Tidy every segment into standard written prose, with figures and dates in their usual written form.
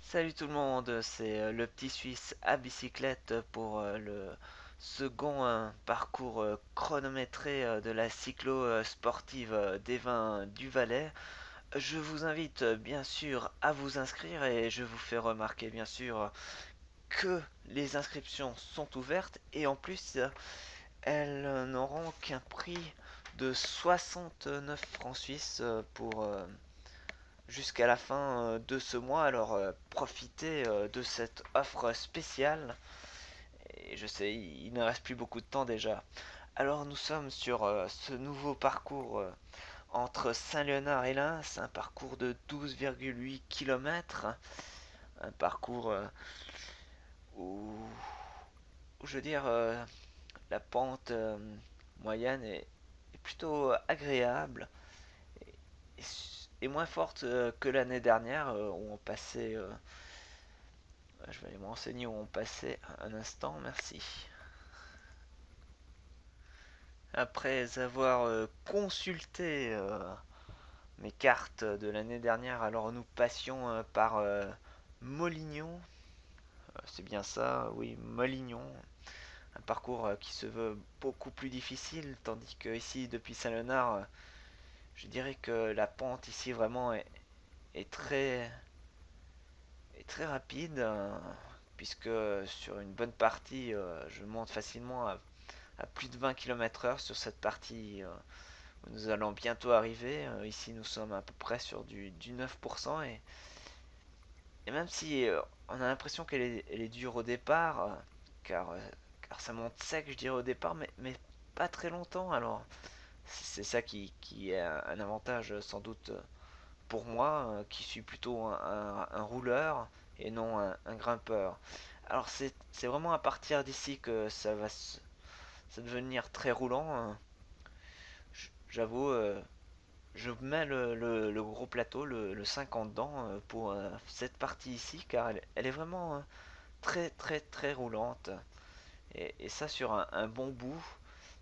Salut tout le monde, c'est le petit Suisse à bicyclette pour le second parcours chronométré de la cyclo sportive des Vins du Valais. Je vous invite bien sûr à vous inscrire et je vous fais remarquer bien sûr que les inscriptions sont ouvertes et en plus elles n'auront qu'un prix de 69 francs suisses pour jusqu'à la fin de ce mois. Alors profitez de cette offre spéciale. Et je sais, il ne reste plus beaucoup de temps déjà. Alors nous sommes sur ce nouveau parcours entre Saint-Léonard et Lens, un parcours de 12,8 km, un parcours où, où, je veux dire, la pente moyenne est plutôt agréable et, et moins forte que l'année dernière où on passait je vais aller me renseigner où on passait un instant, merci. Après avoir consulté mes cartes de l'année dernière, alors nous passions par Molignon. C'est bien ça, oui, Molignon. Un parcours qui se veut beaucoup plus difficile, tandis que ici, depuis Saint-Léonard, je dirais que la pente ici vraiment est très, est très rapide, puisque sur une bonne partie, je monte facilement à plus de 20 km/h sur cette partie où nous allons bientôt arriver. Ici, nous sommes à peu près sur du 9%. Et même si on a l'impression elle est dure au départ, car, car ça monte sec, je dirais au départ, mais pas très longtemps. Alors, c'est ça qui est un avantage sans doute pour moi, qui suis plutôt un rouleur et non un grimpeur. Alors, c'est vraiment à partir d'ici que ça va devenir très roulant. J'avoue, je mets le gros plateau, le 5 en dedans, pour cette partie ici, car elle est vraiment très très très roulante. Et ça sur un bon bout,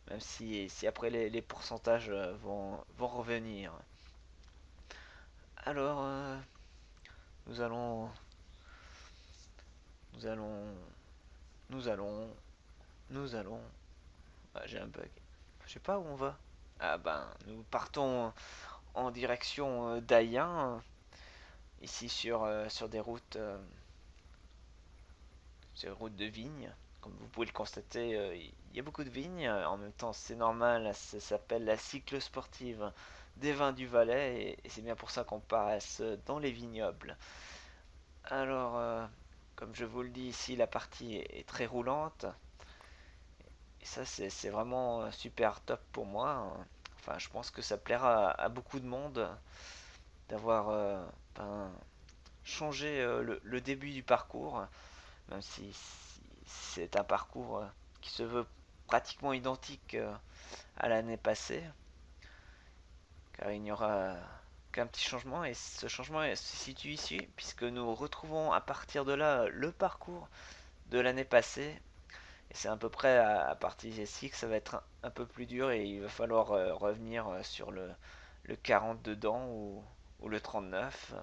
même si après les pourcentages vont revenir. Alors, nous allons, nous allons, nous allons, nous allons. Ah, j'ai un bug. Je sais pas où on va. Ah ben, nous partons en direction d'Ayen, ici sur des routes c'est une route de vignes. Comme vous pouvez le constater, il y a beaucoup de vignes. En même temps, c'est normal, ça s'appelle la cycle sportive des vins du Valais et c'est bien pour ça qu'on passe dans les vignobles. Alors, comme je vous le dis ici, la partie est très roulante et ça, c'est vraiment super top pour moi. Enfin, je pense que ça plaira à beaucoup de monde d'avoir ben, changé le début du parcours, même si c'est un parcours qui se veut pratiquement identique à l'année passée, car il n'y aura qu'un petit changement, et ce changement se situe ici, puisque nous retrouvons à partir de là le parcours de l'année passée, et c'est à peu près à partir d'ici que ça va être un peu plus dur, et il va falloir revenir sur le 40 dedans ou le 39,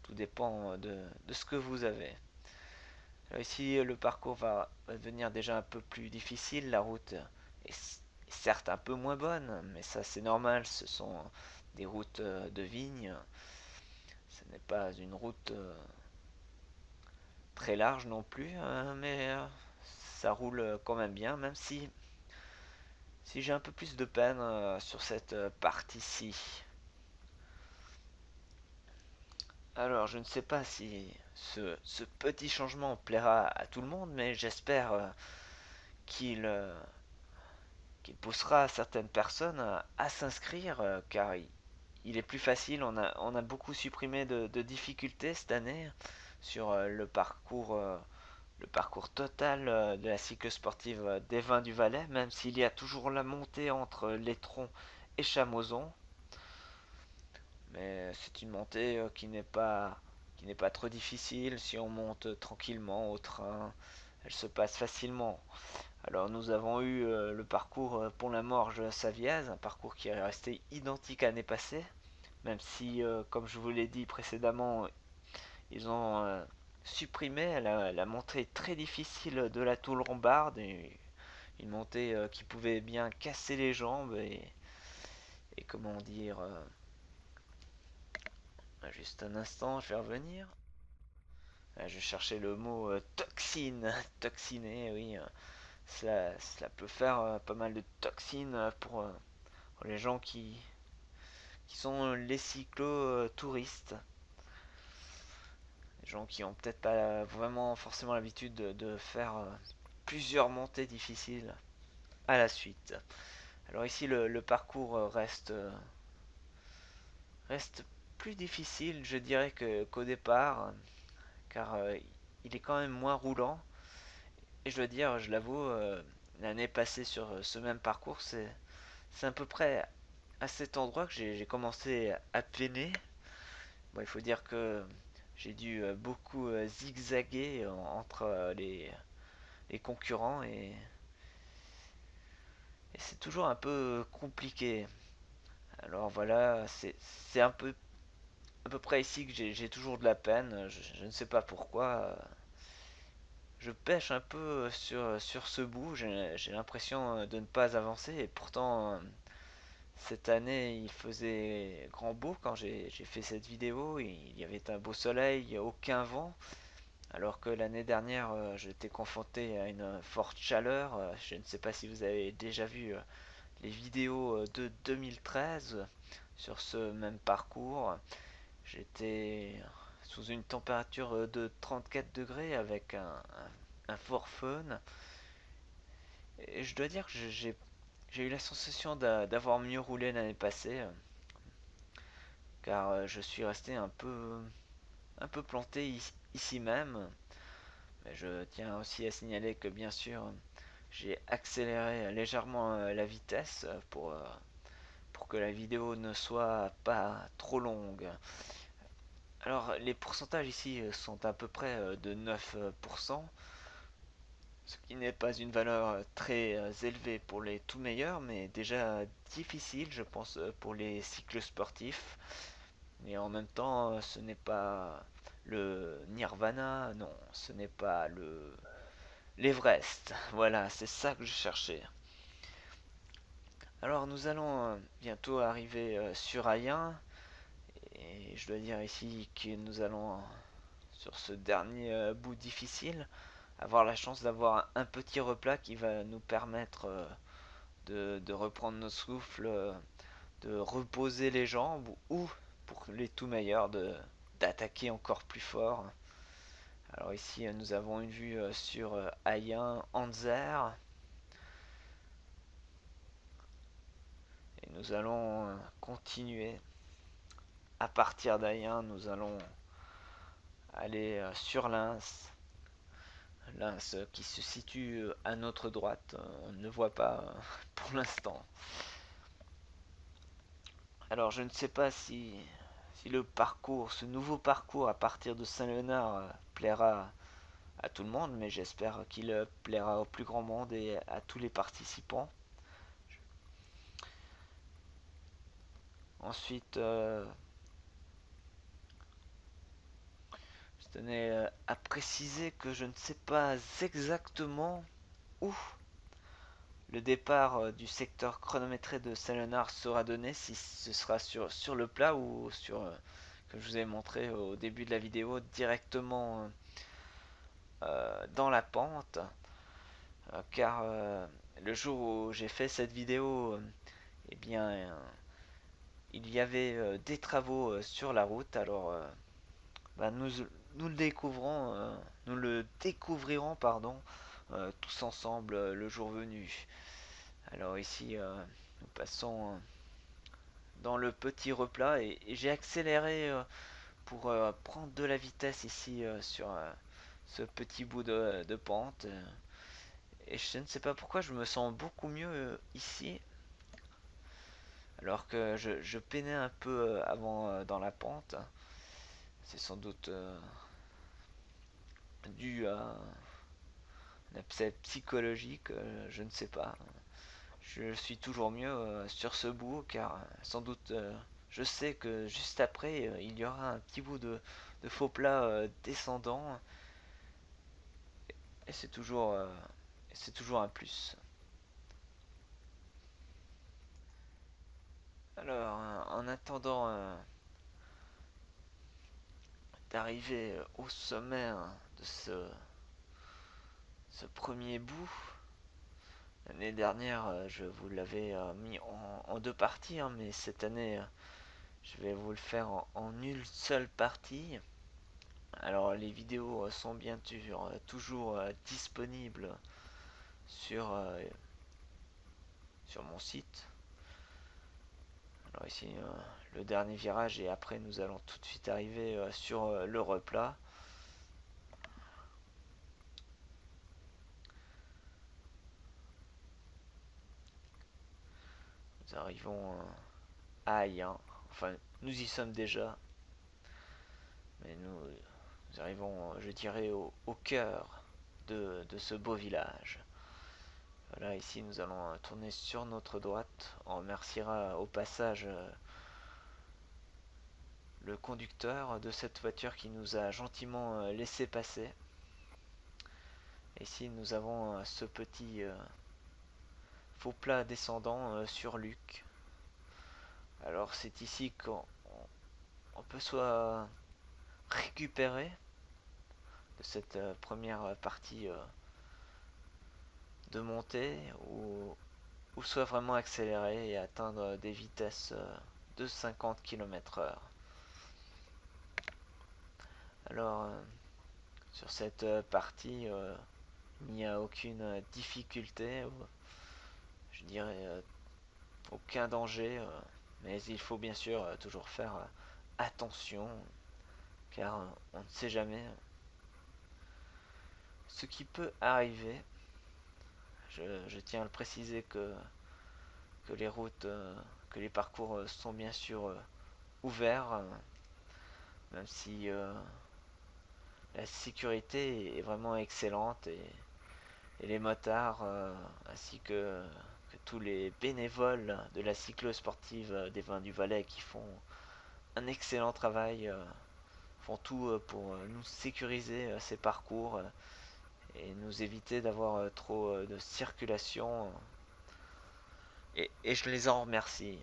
tout dépend de ce que vous avez. Ici, le parcours va devenir déjà un peu plus difficile. La route est certes un peu moins bonne, mais ça c'est normal. Ce sont des routes de vignes. Ce n'est pas une route très large non plus, mais ça roule quand même bien, même si j'ai un peu plus de peine sur cette partie-ci. Alors, je ne sais pas si ce petit changement plaira à tout le monde, mais j'espère qu'il qui poussera certaines personnes à s'inscrire car il est plus facile. On a beaucoup supprimé de difficultés cette année sur le parcours total de la cycle sportive des Vins du Valais, même s'il y a toujours la montée entre Létron et Chamoison. Mais c'est une montée qui n'est pas trop difficile si on monte tranquillement au train. Elle se passe facilement. Alors nous avons eu le parcours Pont-la-Morge-Savièse, un parcours qui est resté identique à l'année passée, même si, comme je vous l'ai dit précédemment, Ils ont supprimé la montée très difficile de la tour lombarde, et une montée qui pouvait bien casser les jambes et comment dire, juste un instant, je vais revenir. Je cherchais le mot toxine, toxiné, oui. Cela peut faire pas mal de toxines pour les gens qui sont les cyclo-touristes. Les gens qui ont peut-être pas vraiment forcément l'habitude de faire plusieurs montées difficiles à la suite. Alors ici le parcours reste plus difficile, je dirais, qu'au départ, car il est quand même moins roulant. Et je dois dire, je l'avoue, l'année passée sur ce même parcours, c'est à peu près à cet endroit que j'ai commencé à peiner. Bon, il faut dire que j'ai dû beaucoup zigzaguer entre les concurrents, et c'est toujours un peu compliqué. Alors voilà, c'est à peu près ici que j'ai toujours de la peine. Je ne sais pas pourquoi. Je pêche un peu sur ce bout. J'ai l'impression de ne pas avancer, et pourtant cette année il faisait grand beau quand j'ai fait cette vidéo. Il y avait un beau soleil, aucun vent. Alors que l'année dernière, j'étais confronté à une forte chaleur. Je ne sais pas si vous avez déjà vu les vidéos de 2013 sur ce même parcours. J'étais sous une température de 34 degrés avec un fort fun. Et je dois dire que j'ai eu la sensation d'avoir mieux roulé l'année passée, car je suis resté un peu planté ici même. Mais je tiens aussi à signaler que bien sûr j'ai accéléré légèrement la vitesse pour que la vidéo ne soit pas trop longue. Alors les pourcentages ici sont à peu près de 9%, ce qui n'est pas une valeur très élevée pour les tout meilleurs, mais déjà difficile, je pense, pour les cycles sportifs. Et en même temps, ce n'est pas le Nirvana, non, ce n'est pas l'Everest. Voilà, c'est ça que je cherchais. Alors nous allons bientôt arriver sur Ayen, et je dois dire ici que nous allons, sur ce dernier bout difficile, avoir la chance d'avoir un petit replat qui va nous permettre de reprendre notre souffle, de reposer les jambes, ou pour les tout meilleurs, d'attaquer encore plus fort. Alors ici nous avons une vue sur Ayen, Anzer, et nous allons continuer. À partir d'Ayen, nous allons aller sur Lens. Lens qui se situe à notre droite. On ne voit pas pour l'instant. Alors je ne sais pas si le parcours, ce nouveau parcours à partir de Saint-Léonard plaira à tout le monde, mais j'espère qu'il plaira au plus grand monde et à tous les participants. Ensuite, je tenais à préciser que je ne sais pas exactement où le départ du secteur chronométré de Saint-Léonard sera donné, si ce sera sur le plat ou sur, comme je vous ai montré au début de la vidéo, directement dans la pente. Car le jour où j'ai fait cette vidéo, eh bien, il y avait des travaux sur la route. Alors, bah, nous le découvrons, nous le découvrirons, pardon, tous ensemble le jour venu. Alors ici, nous passons dans le petit replat, et j'ai accéléré pour prendre de la vitesse ici sur ce petit bout de pente. Et je ne sais pas pourquoi je me sens beaucoup mieux ici, alors que je peinais un peu avant dans la pente. C'est sans doute dû à un abcès psychologique, je ne sais pas. Je suis toujours mieux sur ce bout, car sans doute je sais que juste après il y aura un petit bout de faux plats descendants, et c'est toujours un plus. Alors, en attendant d'arriver au sommet de ce premier bout, l'année dernière, je vous l'avais mis en deux parties, hein, mais cette année, je vais vous le faire en une seule partie. Alors, les vidéos sont bien sûr toujours disponibles sur, sur mon site. Alors ici, le dernier virage, et après nous allons tout de suite arriver sur le replat. Nous arrivons à Ayen. Enfin, nous y sommes déjà, mais nous arrivons, je dirais, au cœur de ce beau village. Voilà, ici nous allons tourner sur notre droite. On remerciera au passage le conducteur de cette voiture qui nous a gentiment laissé passer. Ici nous avons ce petit faux plat descendant sur Luc. Alors c'est ici qu'on peut soit récupérer de cette première partie de montée, ou soit vraiment accélérer et atteindre des vitesses de 50 km/h. Alors sur cette partie, il n'y a aucune difficulté, je dirais aucun danger, mais il faut bien sûr toujours faire attention, car on ne sait jamais ce qui peut arriver. Je tiens à le préciser que les routes, que les parcours sont bien sûr ouverts, même si la sécurité est vraiment excellente, et les motards ainsi que tous les bénévoles de la cyclo-sportive des Vins du Valais qui font un excellent travail, font tout pour nous sécuriser ces parcours et nous éviter d'avoir trop de circulation, et je les en remercie.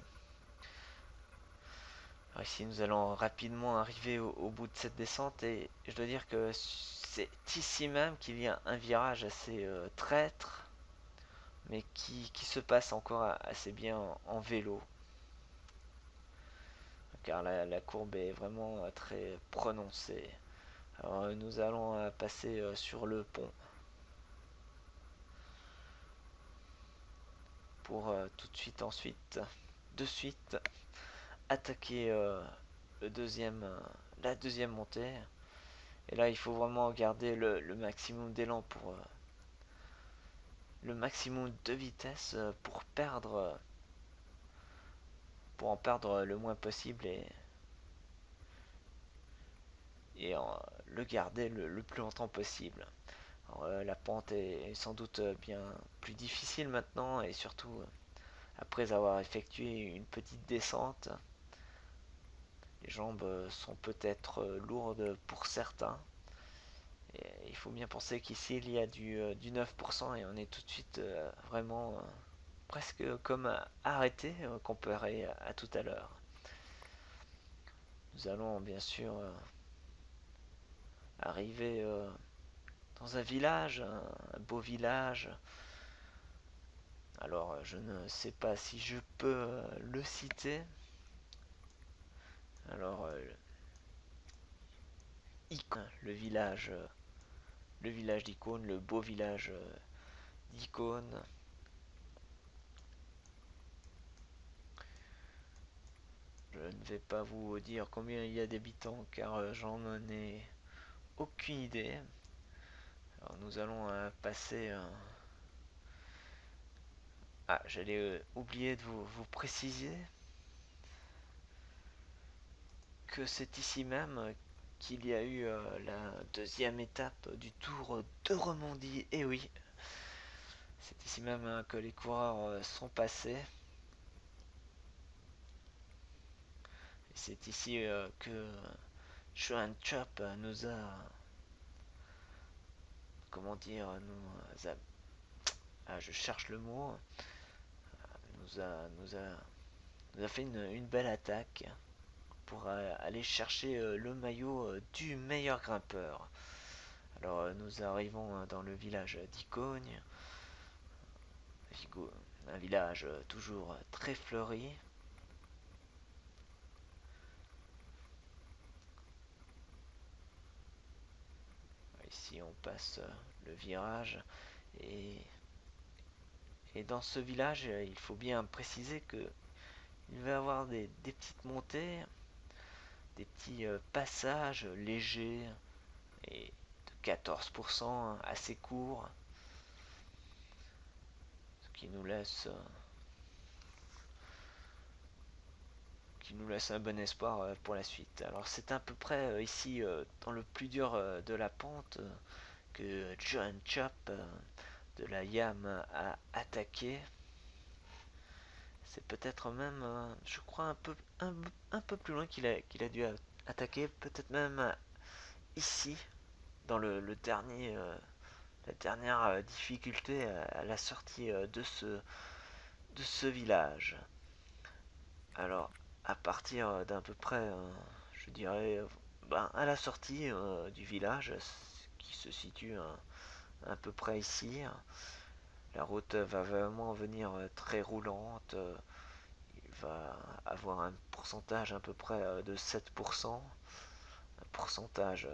Alors ici nous allons rapidement arriver au bout de cette descente, et je dois dire que c'est ici même qu'il y a un virage assez traître, mais qui se passe encore assez bien en vélo, car la courbe est vraiment très prononcée. Alors nous allons passer sur le pont pour tout de suite ensuite, de suite, attaquer le deuxième, la deuxième montée. Et là, il faut vraiment garder le maximum d'élan pour le maximum de vitesse pour en perdre le moins possible, et le garder le plus longtemps possible. Alors, la pente est sans doute bien plus difficile maintenant, et surtout après avoir effectué une petite descente, les jambes sont peut-être lourdes pour certains. Et il faut bien penser qu'ici il y a du 9%, et on est tout de suite vraiment presque comme arrêté comparé à tout à l'heure. Nous allons bien sûr arriver dans un village, un beau village. Alors je ne sais pas si je peux le citer. Alors le village d'Icône, le beau village d'Icône. Je ne vais pas vous dire combien il y a d'habitants, car j'en ai aucune idée. Alors nous allons passer. Ah, j'allais oublier de vous préciser que c'est ici même qu'il y a eu la deuxième étape du Tour de Romandie. Et oui, c'est ici même que les coureurs sont passés. Et c'est ici que Joan Chop nous a, comment dire, nous a, je cherche le mot, nous a, nous a, nous a fait une belle attaque pour aller chercher le maillot du meilleur grimpeur. Alors nous arrivons dans le village d'Icogne, un village toujours très fleuri. Ici on passe le virage et, et dans ce village il faut bien préciser que il va y avoir des petites montées, des petits passages légers et de 14% assez courts, ce qui nous laisse un bon espoir pour la suite. Alors c'est à peu près ici dans le plus dur de la pente que John Chop de la Yam a attaqué. C'est peut-être même, je crois, un peu plus loin qu'il a dû attaquer, peut-être même ici, dans le dernier, la dernière difficulté à la sortie de ce village. Alors, à partir d'à peu près, je dirais, ben, à la sortie du village, qui se situe à peu près ici, la route va vraiment venir très roulante. Il va avoir un pourcentage à peu près de 7%, un pourcentage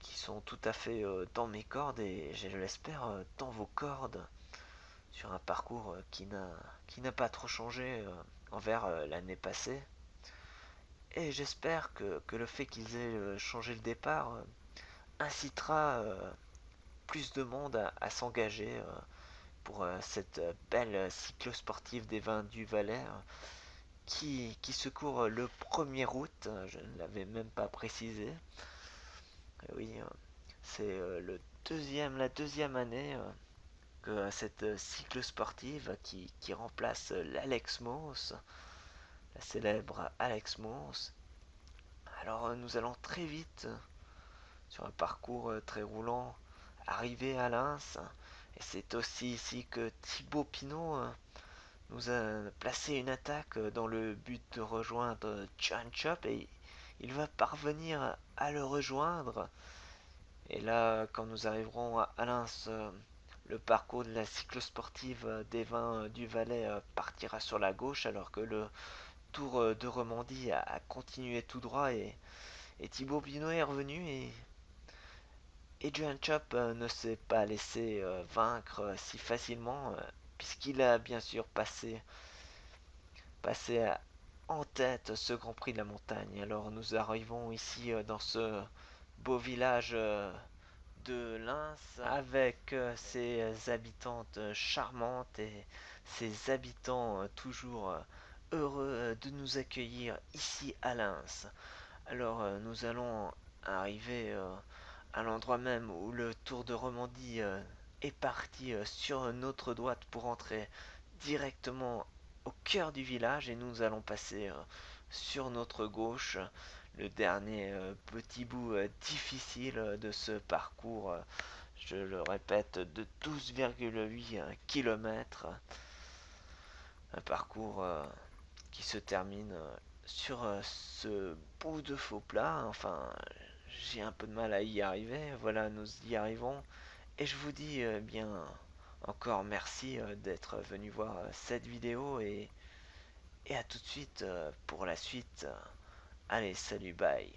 qui sont tout à fait dans mes cordes et je l'espère dans vos cordes sur un parcours qui n'a pas trop changé envers l'année passée. Et j'espère que le fait qu'ils aient changé le départ incitera plus de monde à s'engager pour cette belle cyclosportive des Vins du Valais qui se court le 1er août. Je ne l'avais même pas précisé. Oui, c'est la deuxième année que cette cyclosportive qui remplace l'Alex Moos, la célèbre Alex Moos. Alors nous allons très vite sur un parcours très roulant arriver à Lens. Et c'est aussi ici que Thibaut Pinot nous a placé une attaque dans le but de rejoindre John Chop et il va parvenir à le rejoindre. Et là, quand nous arriverons à Lens, le parcours de la cyclosportive des Vins du Valais partira sur la gauche alors que le Tour de Romandie a continué tout droit et Thibaut Pinot est revenu et Johan Chop ne s'est pas laissé vaincre si facilement puisqu'il a bien sûr passé en tête ce Grand Prix de la montagne. Alors nous arrivons ici dans ce beau village de Lens avec ses habitantes charmantes et ses habitants toujours heureux de nous accueillir ici à Lens. Alors nous allons arriver à l'endroit même où le Tour de Romandie est parti sur notre droite pour entrer directement au cœur du village et nous allons passer sur notre gauche le dernier petit bout difficile de ce parcours, je le répète, de 12,8 km. Un parcours qui se termine sur ce bout de faux plat. Enfin, j'ai un peu de mal à y arriver. Voilà, nous y arrivons. Et je vous dis bien encore merci d'être venu voir cette vidéo et à tout de suite pour la suite. Allez, salut, bye.